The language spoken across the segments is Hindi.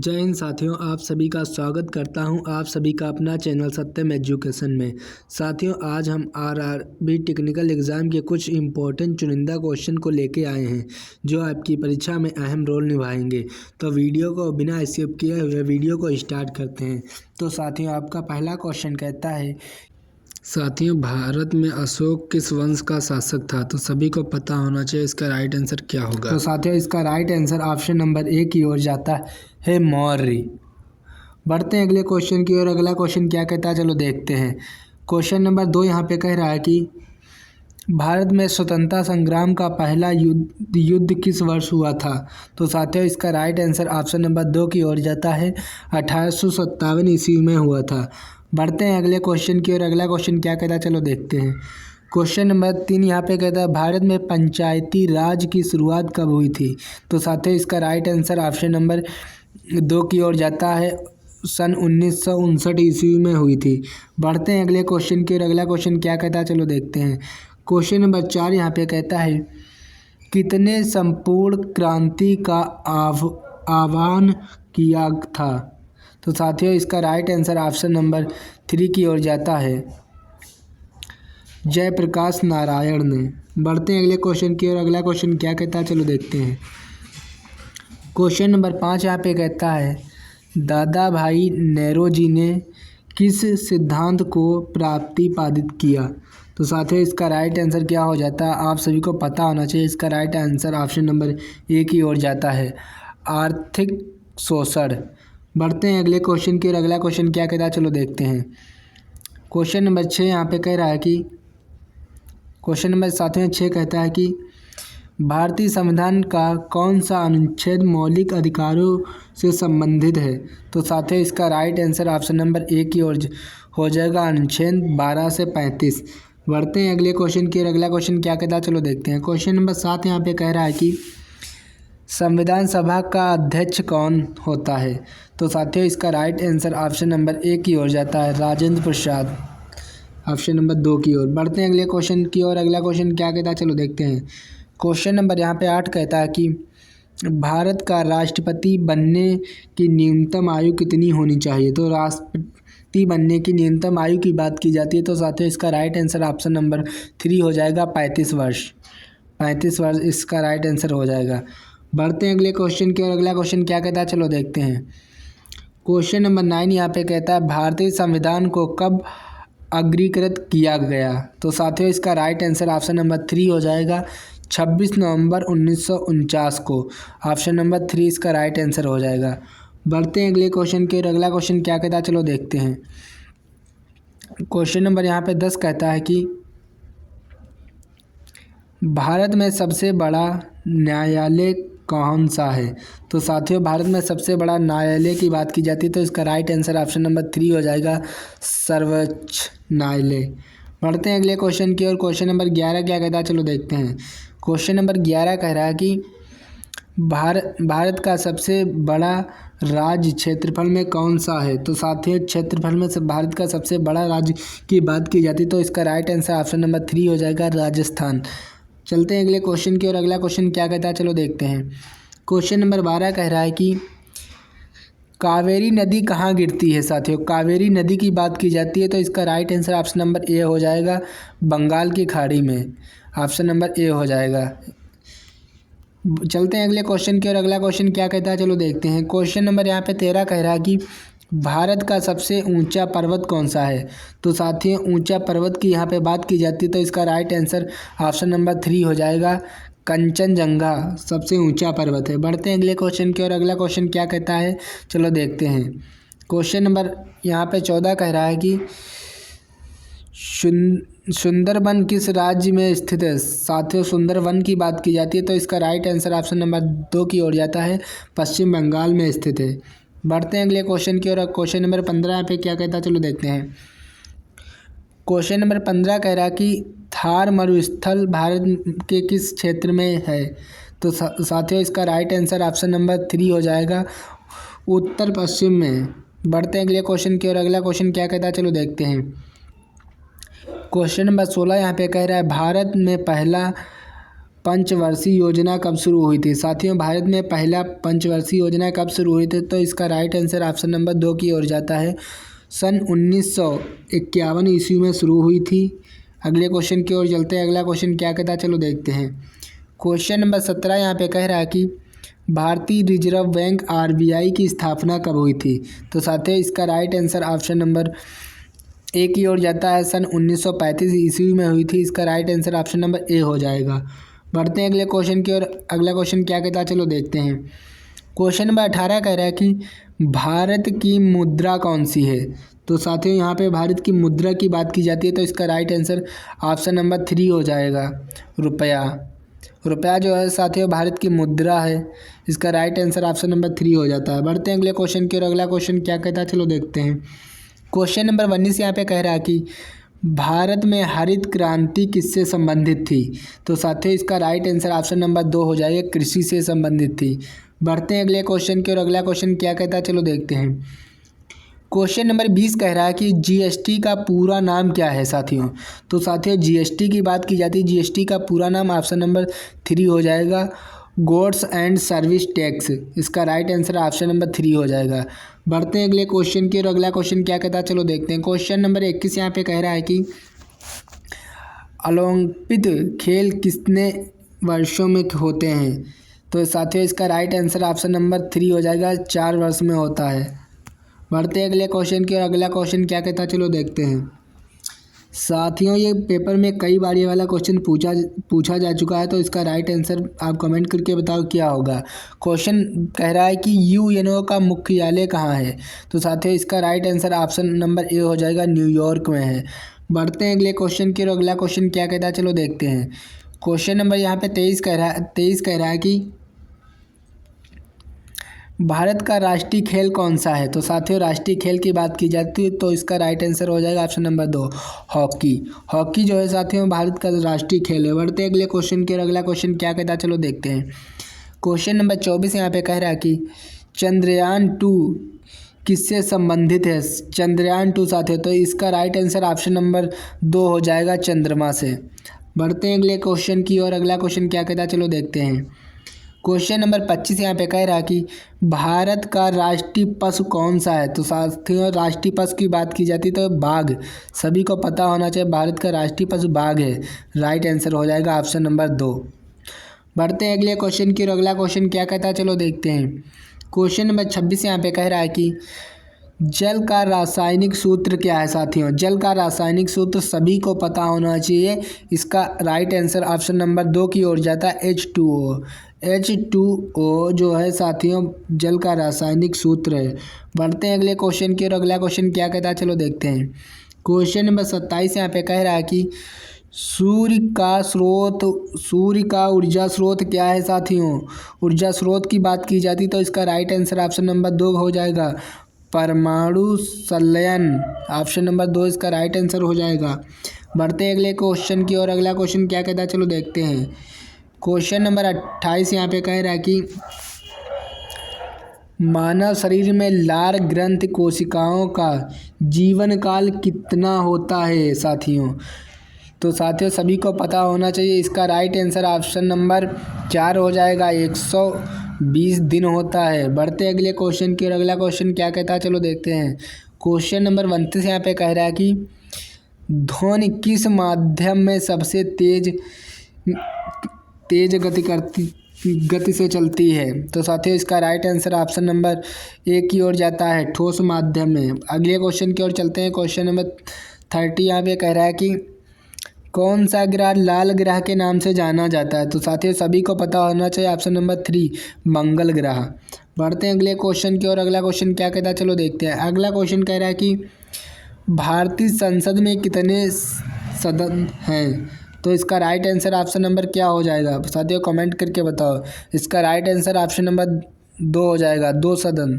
जय हिंद साथियों, आप सभी का स्वागत करता हूं आप सभी का अपना चैनल सत्यम एजुकेशन में। साथियों, आज हम आरआरबी टेक्निकल एग्ज़ाम के कुछ इम्पोर्टेंट चुनिंदा क्वेश्चन को लेके आए हैं जो आपकी परीक्षा में अहम रोल निभाएंगे। तो वीडियो को बिना स्किप किए हुए वीडियो को स्टार्ट करते हैं। तो साथियों, आपका पहला क्वेश्चन कहता है, साथियों भारत में अशोक किस वंश का शासक था? तो सभी को पता होना चाहिए इसका राइट आंसर क्या होगा। तो साथियों, इसका right answer option number A की ओर जाता है, मौर्य। बढ़ते हैं अगले क्वेश्चन की ओर। अगला क्वेश्चन क्या कहता है, चलो देखते हैं। क्वेश्चन नंबर 2 यहाँ पे कह रहा है कि भारत में स्वतंत्रता संग्राम का पहला युद्ध किस वर्ष हुआ था? तो साथियों, इसका राइट आंसर ऑप्शन नंबर 2 की ओर जाता है, 1857 ईस्वी में हुआ था। बढ़ते हैं अगले क्वेश्चन की ओर। अगला क्वेश्चन क्या कहता है, चलो देखते हैं। क्वेश्चन नंबर 3 यहाँ पे कहता है, भारत में पंचायती राज की शुरुआत कब हुई थी? तो साथियों, इसका राइट आंसर ऑप्शन नंबर 2 की ओर जाता है, सन 1959 ईस्वी में हुई थी। बढ़ते हैं अगले क्वेश्चन की ओर। अगला क्वेश्चन क्या कहता है, चलो देखते हैं। क्वेश्चन नंबर 4 यहाँ पे कहता है, कितने संपूर्ण क्रांति का आह्वान किया था? तो साथियों, इसका राइट आंसर ऑप्शन नंबर 3 की ओर जाता है, जयप्रकाश नारायण ने। बढ़ते हैं अगले क्वेश्चन की ओर। अगला क्वेश्चन क्या कहता है, चलो देखते हैं। क्वेश्चन नंबर 5 यहाँ पे कहता है, दादा भाई नेरोजी ने किस सिद्धांत को प्रतिपादित किया? तो साथियों, इसका राइट आंसर क्या हो जाता है, आप सभी को पता होना चाहिए। इसका right answer option number A की ओर जाता है, आर्थिक शोषण। बढ़ते हैं अगले क्वेश्चन की ओर। अगला क्वेश्चन क्या कहता है, चलो देखते हैं। क्वेश्चन नंबर 6 यहाँ पे कह रहा है कि क्वेश्चन नंबर 6 कहता है कि भारतीय संविधान का कौन सा अनुच्छेद मौलिक अधिकारों से संबंधित है? तो साथियों, इसका right answer option number A की ओर हो जाएगा, अनुच्छेद 12 से 35। बढ़ते हैं अगले क्वेश्चन की ओर। अगला क्वेश्चन क्या कहता है, चलो देखते हैं। क्वेश्चन नंबर 7 यहाँ पे कह रहा है कि संविधान सभा का अध्यक्ष कौन होता है? तो साथियों, इसका right answer option number A की ओर जाता है, राजेंद्र प्रसाद, ऑप्शन नंबर 2 की ओर। बढ़ते हैं अगले क्वेश्चन की ओर। अगला क्वेश्चन क्या कहता है, चलो देखते हैं। क्वेश्चन नंबर यहाँ पे 8 कहता है कि भारत का राष्ट्रपति बनने की न्यूनतम आयु कितनी होनी चाहिए? तो राष्ट्रपति बनने की न्यूनतम आयु की बात की जाती है, तो साथियों इसका राइट आंसर ऑप्शन नंबर 3 हो जाएगा, 35 वर्ष। 35 वर्ष इसका राइट आंसर हो जाएगा। बढ़ते हैं अगले क्वेश्चन की ओर। अगला क्वेश्चन क्या कहता है, चलो देखते हैं। क्वेश्चन नंबर 9 यहाँ पे कहता है, भारतीय संविधान को कब अग्रीकृत किया गया? तो साथियों, इसका राइट आंसर ऑप्शन नंबर 3 हो जाएगा, 26 नवंबर 1949 को। ऑप्शन नंबर 3 इसका राइट आंसर हो जाएगा। बढ़ते हैं अगले क्वेश्चन की ओर। अगला क्वेश्चन क्या कहता है, चलो देखते हैं। क्वेश्चन नंबर यहाँ पे 10 कहता है कि भारत में सबसे बड़ा न्यायालय कौन सा है? तो साथियों, भारत में सबसे बड़ा न्यायालय की बात की जाती है, तो इसका राइट आंसर ऑप्शन नंबर 3 हो जाएगा, सर्वोच्च न्यायालय। बढ़ते हैं अगले क्वेश्चन की ओर। क्वेश्चन नंबर 11 क्या कहता है, चलो देखते हैं। क्वेश्चन नंबर 11 कह रहा है कि भारत का सबसे बड़ा राज्य क्षेत्रफल में कौन सा है? तो साथियों, क्षेत्रफल में से भारत का सबसे बड़ा राज्य की बात की जाती है, तो इसका राइट आंसर ऑप्शन नंबर 3 हो जाएगा, राजस्थान। चलते हैं अगले क्वेश्चन की ओर। अगला क्वेश्चन क्या कहता है, चलो देखते हैं। क्वेश्चन नंबर 12 कह रहा है कि कावेरी नदी कहाँ गिरती है? साथियों, कावेरी नदी की बात की जाती है, तो इसका right answer option number A हो जाएगा, बंगाल की खाड़ी में। ऑप्शन नंबर ए हो जाएगा। चलते हैं अगले क्वेश्चन की ओर। अगला क्वेश्चन क्या कहता है, चलो देखते हैं। क्वेश्चन नंबर यहाँ पे 13 कह रहा है कि भारत का सबसे ऊंचा पर्वत कौन सा है? तो साथियों, ऊंचा पर्वत की यहाँ पे बात की जाती है, तो इसका राइट आंसर ऑप्शन नंबर 3 हो जाएगा, कंचनजंगा सबसे ऊंचा पर्वत है। बढ़ते हैं अगले क्वेश्चन की ओर। अगला क्वेश्चन क्या कहता है, चलो देखते हैं। क्वेश्चन नंबर यहाँ पे 14 कह रहा है कि सुंदरबन किस राज्य में स्थित है? साथियों, सुंदरबन की बात की जाती है, तो इसका राइट आंसर ऑप्शन नंबर 2 की ओर जाता है, पश्चिम बंगाल में स्थित है। बढ़ते हैं अगले क्वेश्चन की ओर। क्वेश्चन नंबर 15 यहाँ पे क्या कहता है, चलो देखते हैं। क्वेश्चन नंबर 15 कह रहा है कि थार मरुस्थल भारत के किस क्षेत्र में है? तो साथियों, इसका राइट आंसर ऑप्शन नंबर 3 हो जाएगा, उत्तर पश्चिम में। बढ़ते हैं अगले क्वेश्चन की ओर। अगला क्वेश्चन क्या कहता है, चलो देखते हैं। क्वेश्चन नंबर 16 यहाँ पे कह रहा है, भारत में पहला पंचवर्षीय योजना कब शुरू हुई थी? साथियों, भारत में पहला पंचवर्षीय योजना कब शुरू हुई थी? तो इसका राइट आंसर ऑप्शन नंबर 2 की ओर जाता है। सन 1951 ईस्वी में शुरू हुई थी। अगले क्वेश्चन की ओर चलते हैं। अगला क्वेश्चन क्या कहता है, चलो देखते हैं। क्वेश्चन नंबर 17 यहाँ पे कह रहा है कि भारतीय रिजर्व बैंक आरबीआई की स्थापना कब हुई थी? तो साथियों, इसका right answer option number A की ओर जाता है। सन 1935 ईस्वी में हुई थी। इसका right answer option number A हो जाएगा। बढ़ते हैं अगले क्वेश्चन की ओर। अगला क्वेश्चन क्या कहता है, चलो देखते हैं। क्वेश्चन नंबर 18 कह रहा है कि भारत की मुद्रा कौन सी है? तो साथियों, यहाँ पे भारत की मुद्रा की बात की जाती है, तो इसका राइट आंसर ऑप्शन नंबर 3 हो जाएगा, रुपया। रुपया जो है साथियों भारत की मुद्रा है। इसका राइट आंसर ऑप्शन नंबर 3 हो जाता है। बढ़ते हैं अगले क्वेश्चन की ओर। अगला क्वेश्चन क्या कहता है, चलो देखते हैं। क्वेश्चन नंबर 19 यहाँ पे कह रहा है कि भारत में हरित क्रांति किससे संबंधित थी? तो साथियों, इसका राइट आंसर ऑप्शन नंबर 2 हो जाएगा, कृषि से संबंधित थी। बढ़ते हैं अगले क्वेश्चन की ओर। अगला क्वेश्चन क्या कहता है, चलो देखते हैं। क्वेश्चन नंबर 20 कह रहा है कि जीएसटी का पूरा नाम क्या है साथियों? तो साथियों, जीएसटी की बात की जाती है, जीएसटी का पूरा नाम ऑप्शन नंबर 3 हो जाएगा, गुड्स एंड सर्विस टैक्स। इसका राइट आंसर ऑप्शन नंबर 3 हो जाएगा। बढ़ते हैं अगले क्वेश्चन की ओर। अगला क्वेश्चन क्या कहता है, चलो देखते हैं। क्वेश्चन नंबर 21 यहाँ पे कह रहा है कि ओलंपिक खेल कितने वर्षों में होते हैं? तो साथियों, इसका राइट आंसर ऑप्शन नंबर 3 हो जाएगा, 4 वर्ष में होता है। बढ़ते हैं अगले क्वेश्चन की ओर। अगला क्वेश्चन क्या कहता है, चलो देखते हैं। साथियों, ये पेपर में कई बार ये वाला क्वेश्चन पूछा जा चुका है, तो इसका राइट आंसर आप कमेंट करके बताओ क्या होगा। क्वेश्चन कह रहा है कि यूएनओ का मुख्यालय कहाँ है? तो साथियों, इसका right answer option number A हो जाएगा, न्यूयॉर्क में है। बढ़ते हैं अगले क्वेश्चन की ओर। अगला क्वेश्चन क्या कहता है, चलो देखते हैं। क्वेश्चन नंबर यहाँ पे 23 कह रहा है कि भारत का राष्ट्रीय खेल कौन सा है? तो साथियों, राष्ट्रीय खेल की बात की जाती है, तो इसका राइट आंसर हो जाएगा ऑप्शन नंबर 2, हॉकी। हॉकी जो है साथियों भारत का राष्ट्रीय खेल है। बढ़ते अगले क्वेश्चन की ओर। अगला क्वेश्चन क्या कहता है, चलो देखते हैं। क्वेश्चन नंबर 24 यहाँ पे कह रहा है कि चंद्रयान 2 किससे संबंधित है? चंद्रयान 2 साथियों, तो इसका राइट आंसर ऑप्शन नंबर 2 हो जाएगा, चंद्रमा से। बढ़ते हैं अगले क्वेश्चन की ओर। अगला क्वेश्चन क्या कहता है, चलो देखते हैं। क्वेश्चन नंबर 25 यहाँ पे कह रहा है कि भारत का राष्ट्रीय पशु कौन सा है? तो साथियों, राष्ट्रीय पशु की बात की जाती है तो बाघ, सभी को पता होना चाहिए, भारत का राष्ट्रीय पशु बाघ है। राइट आंसर हो जाएगा ऑप्शन नंबर 2। बढ़ते हैं अगले क्वेश्चन की ओर। अगला क्वेश्चन क्या कहता है, चलो देखते हैं। क्वेश्चन नंबर 26 यहाँ पे कह रहा है कि जल का रासायनिक सूत्र क्या है? साथियों, जल का रासायनिक सूत्र सभी को पता होना चाहिए। इसका राइट आंसर ऑप्शन नंबर 2 की ओर जाता है, H2O। H2O जो है साथियों जल का रासायनिक सूत्र है। बढ़ते हैं अगले क्वेश्चन की ओर। अगला क्वेश्चन क्या कहता है, चलो देखते हैं। क्वेश्चन नंबर 27 यहाँ पे कह रहा है कि सूर्य का ऊर्जा स्रोत क्या है? साथियों, ऊर्जा स्रोत की बात की जाती तो इसका राइट आंसर ऑप्शन नंबर 2 हो जाएगा, परमाणु संलयन। ऑप्शन नंबर 2 इसका राइट आंसर हो जाएगा। बढ़ते हैं अगले क्वेश्चन की ओर। अगला क्वेश्चन क्या कहता है, चलो देखते हैं। क्वेश्चन नंबर 28 यहाँ पे कह रहा है कि मानव शरीर में लार ग्रंथि कोशिकाओं का जीवन काल कितना होता है? साथियों, तो साथियों सभी को पता होना चाहिए, इसका राइट आंसर ऑप्शन नंबर 4 हो जाएगा, 120 दिन होता है। बढ़ते अगले क्वेश्चन की ओर। अगला क्वेश्चन क्या कहता है, चलो देखते हैं। क्वेश्चन नंबर 29 यहाँ पे कह रहा है कि ध्वनि किस माध्यम में सबसे तेज गति से चलती है? तो साथियों, इसका राइट आंसर ऑप्शन नंबर 1 की ओर जाता है, ठोस माध्यम में। अगले क्वेश्चन की ओर चलते हैं। क्वेश्चन नंबर 30 यहाँ पे कह रहा है कि कौन सा ग्रह लाल ग्रह के नाम से जाना जाता है? तो साथियों सभी को पता होना चाहिए, ऑप्शन नंबर 3 मंगल ग्रह। बढ़ते हैं अगले क्वेश्चन की ओर। अगला क्वेश्चन क्या कहता है, चलो देखते हैं। अगला क्वेश्चन कह रहा है कि भारतीय संसद में कितने सदन हैं? तो इसका राइट आंसर ऑप्शन नंबर क्या हो जाएगा? साथियों कमेंट करके बताओ। इसका राइट आंसर ऑप्शन नंबर 2 हो जाएगा, 2 सदन।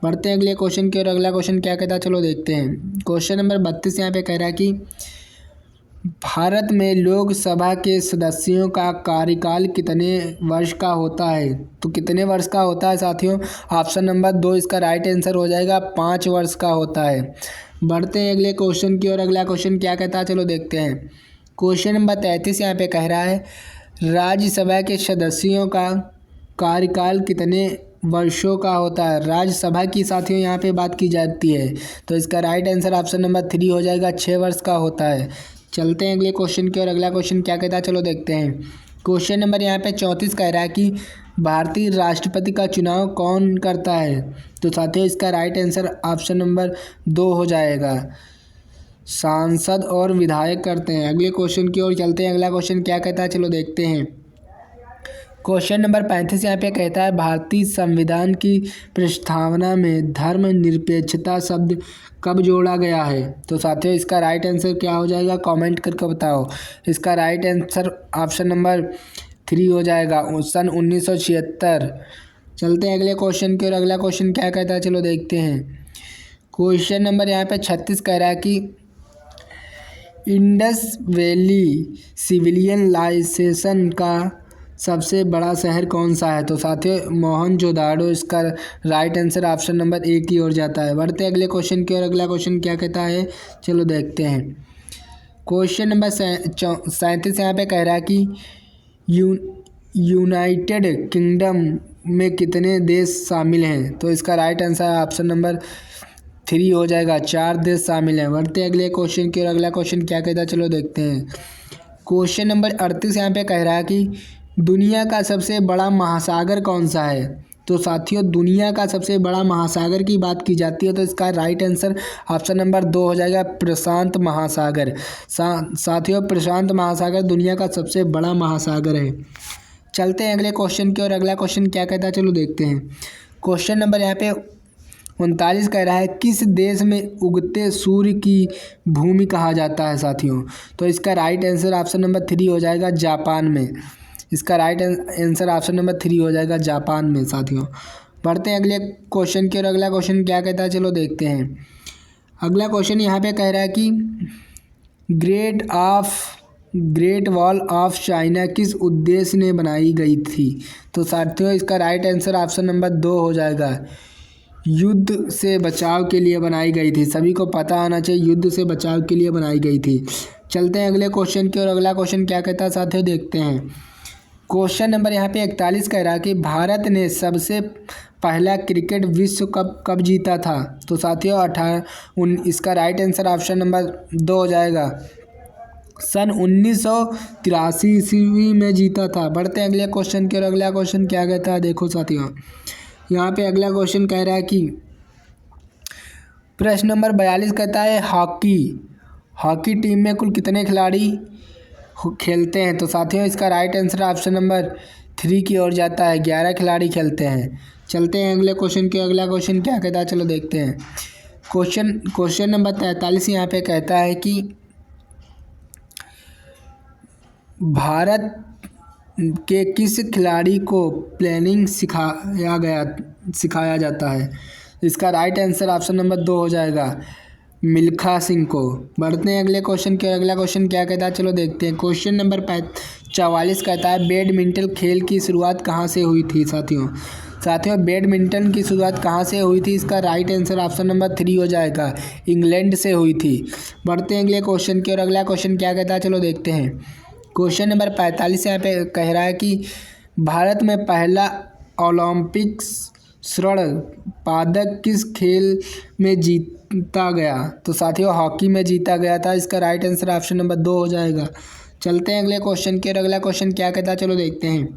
बढ़ते हैं अगले क्वेश्चन की ओर। अगला क्वेश्चन क्या कहता है, चलो देखते हैं। क्वेश्चन नंबर 32 यहाँ पे कह रहा है कि भारत में लोकसभा के सदस्यों का कार्यकाल कितने वर्ष का होता है? तो कितने वर्ष का होता है साथियों? ऑप्शन नंबर 2 इसका राइट आंसर हो जाएगा, 5 वर्ष का होता है। बढ़ते हैं अगले क्वेश्चन की ओर। अगला क्वेश्चन क्या कहता है, चलो देखते हैं। क्वेश्चन नंबर 33 यहाँ पे कह रहा है राज्यसभा के सदस्यों का कार्यकाल कितने वर्षों का होता है? राज्यसभा की साथियों यहाँ पे बात की जाती है, तो इसका राइट आंसर ऑप्शन नंबर 3 हो जाएगा, 6 वर्ष का होता है। चलते हैं अगले क्वेश्चन की और। अगला क्वेश्चन क्या कहता है, चलो देखते हैं। क्वेश्चन नंबर यहाँ पे 34 कह रहा है कि भारतीय राष्ट्रपति का चुनाव कौन करता है? तो साथियों इसका राइट आंसर ऑप्शन नंबर 2 हो जाएगा, सांसद और विधायक करते हैं। अगले क्वेश्चन की ओर चलते हैं। अगला क्वेश्चन क्या कहता है, चलो देखते हैं। क्वेश्चन नंबर 35 यहाँ पे कहता है भारतीय संविधान की प्रस्तावना में धर्मनिरपेक्षता शब्द कब जोड़ा गया है? तो साथियों इसका राइट आंसर क्या हो जाएगा, कमेंट करके बताओ। इसका राइट आंसर ऑप्शन नंबर 3 हो जाएगा, सन 1976। चलते हैं अगले क्वेश्चन की ओर। अगला क्वेश्चन क्या कहता है, चलो देखते हैं। क्वेश्चन नंबर यहाँ पे 36 कह रहा है कि इंडस वैली सिविलियन लाइसेंस का सबसे बड़ा शहर कौन सा है? तो साथियों मोहनजोदाड़ो इसका राइट आंसर ऑप्शन नंबर 1 की ओर जाता है। बढ़ते हैं अगले क्वेश्चन की ओर। अगला क्वेश्चन क्या कहता है, चलो देखते हैं। क्वेश्चन नंबर 37 यहाँ पे कह रहा है कि यूनाइटेड किंगडम में कितने देश शामिल हैं? तो इसका राइट आंसर ऑप्शन नंबर 3 हो जाएगा, 4 देश शामिल हैं। बढ़ते हैं अगले क्वेश्चन की ओर। अगला क्वेश्चन क्या कहता है, चलो देखते हैं। क्वेश्चन नंबर 38 यहाँ पे कह रहा है कि दुनिया का सबसे बड़ा महासागर कौन सा है? तो साथियों दुनिया का सबसे बड़ा महासागर की बात की जाती है, तो इसका राइट आंसर ऑप्शन नंबर 2 हो जाएगा, प्रशांत महासागर। साथियों प्रशांत महासागर दुनिया का सबसे बड़ा महासागर है। चलते हैं अगले क्वेश्चन की ओर। अगला क्वेश्चन क्या कहता है, चलो देखते हैं। क्वेश्चन नंबर यहाँ पे 39 कह रहा है किस देश में उगते सूर्य की भूमि कहा जाता है? साथियों तो इसका राइट आंसर ऑप्शन नंबर 3 हो जाएगा, जापान में। इसका राइट आंसर ऑप्शन नंबर 3 हो जाएगा, जापान में। साथियों बढ़ते हैं अगले क्वेश्चन की ओर। अगला क्वेश्चन क्या कहता है, चलो देखते हैं। अगला क्वेश्चन यहाँ पे कह रहा है कि ग्रेट वॉल ऑफ चाइना किस उद्देश्य ने बनाई गई थी? तो साथियों इसका राइट आंसर ऑप्शन नंबर 2 हो जाएगा, युद्ध से बचाव के लिए बनाई गई थी। सभी को पता होना चाहिए युद्ध से बचाव के लिए बनाई गई थी। चलते हैं अगले क्वेश्चन की ओर। अगला क्वेश्चन क्या कहता है, साथियों देखते हैं। क्वेश्चन नंबर यहाँ पे 41 कह रहा है कि भारत ने सबसे पहला क्रिकेट विश्व कप कब जीता था? तो साथियों इसका राइट आंसर ऑप्शन नंबर 2 हो जाएगा, सन 1983 ईस्वी में जीता था। बढ़ते हैं अगले क्वेश्चन की ओर। अगला क्वेश्चन क्या कहता है, देखो साथियों यहाँ पे अगला क्वेश्चन कह रहा है कि प्रश्न नंबर 42 कहता है हॉकी टीम में कुल कितने खिलाड़ी खेलते हैं? तो साथियों इसका राइट आंसर ऑप्शन नंबर 3 की ओर जाता है, 11 खिलाड़ी खेलते हैं। चलते हैं अगले क्वेश्चन के। अगला क्वेश्चन क्या कहता है, चलो देखते हैं। क्वेश्चन नंबर 43 यहाँ पे कहता है कि भारत के किस खिलाड़ी को प्लेइंग सिखाया जाता है? इसका राइट आंसर ऑप्शन नंबर 2 हो जाएगा, मिल्खा सिंह को। बढ़ते हैं अगले क्वेश्चन के। अगला क्वेश्चन क्या कहता है, चलो देखते हैं। क्वेश्चन नंबर 44 कहता है बैडमिंटन खेल की शुरुआत कहाँ से हुई थी? साथियों बैडमिंटन की शुरुआत कहाँ से हुई थी? इसका राइट आंसर ऑप्शन नंबर 3 हो जाएगा, इंग्लैंड से हुई थी। बढ़ते हैं अगले क्वेश्चन की। और अगला क्वेश्चन क्या कहता है, चलो देखते हैं। क्वेश्चन नंबर 45 यहाँ पे कह रहा है कि भारत में पहला ओलंपिक स्वर्ण पदक किस खेल में जीता गया? तो साथियों हॉकी में जीता गया था। इसका राइट आंसर ऑप्शन नंबर 2 हो जाएगा। चलते हैं अगले क्वेश्चन के। और अगला क्वेश्चन क्या कहता है, चलो देखते हैं।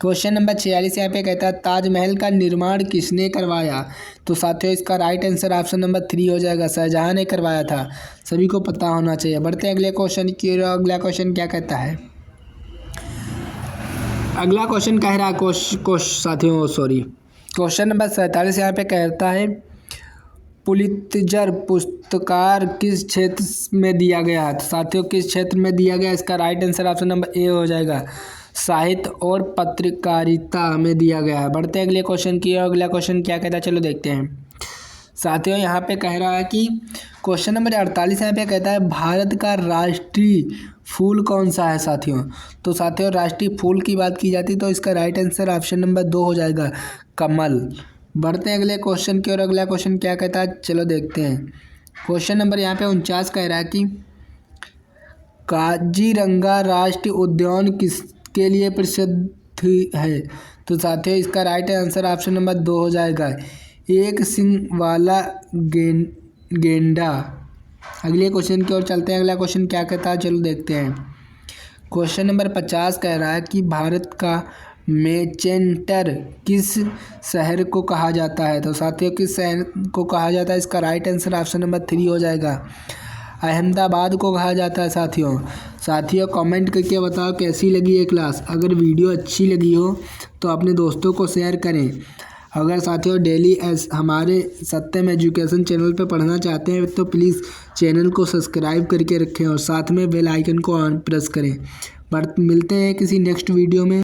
क्वेश्चन नंबर 46 यहाँ पे कहता है ताजमहल का निर्माण किसने करवाया? तो साथियों इसका राइट आंसर ऑप्शन नंबर 3 हो जाएगा, शाहजहां ने करवाया था। सभी को पता होना चाहिए। बढ़ते हैं अगले क्वेश्चन की। अगला क्वेश्चन क्या कहता है, अगला क्वेश्चन कह रहा है क्वेश्चन नंबर 47 यहाँ पे कहता है पुलित्जर पुरस्कार किस क्षेत्र में दिया गया है? तो साथियों किस क्षेत्र में दिया गया? इसका right answer option number A हो जाएगा, साहित्य और पत्रकारिता में दिया गया है। बढ़ते हैं अगले क्वेश्चन की। और अगला क्वेश्चन क्या कहता है, चलो देखते हैं। साथियों यहाँ पे कह रहा है कि क्वेश्चन नंबर 48 यहाँ पे कहता है भारत का राष्ट्रीय फूल कौन सा है? तो साथियों राष्ट्रीय फूल की बात की जाती है तो इसका राइट आंसर ऑप्शन नंबर 2 हो जाएगा, कमल। बढ़ते हैं अगले क्वेश्चन की। और अगला क्वेश्चन क्या कहता है, चलो देखते हैं। क्वेश्चन नंबर यहाँ पे 49 कह रहा है कि काजीरंगा राष्ट्रीय उद्यान किसके लिए प्रसिद्ध है? तो साथियों इसका राइट आंसर ऑप्शन नंबर 2 हो जाएगा, एक सिंग वाला गेंडा। अगले क्वेश्चन की ओर चलते हैं। अगला क्वेश्चन क्या कहता है, चलो देखते हैं। क्वेश्चन नंबर 50 कह रहा है कि भारत का मैनचेस्टर किस शहर को कहा जाता है? तो साथियों किस शहर को कहा जाता है? इसका राइट आंसर ऑप्शन नंबर 3 हो जाएगा, अहमदाबाद को कहा जाता है। साथियों कमेंट करके बताओ कैसी लगी ये क्लास। अगर वीडियो अच्छी लगी हो तो अपने दोस्तों को शेयर करें। अगर साथियों डेली हमारे सत्यम एजुकेशन चैनल पर पढ़ना चाहते हैं तो प्लीज़ चैनल को सब्सक्राइब करके रखें और साथ में बेल आइकन को ऑन प्रेस करें। मिलते हैं किसी नेक्स्ट वीडियो में।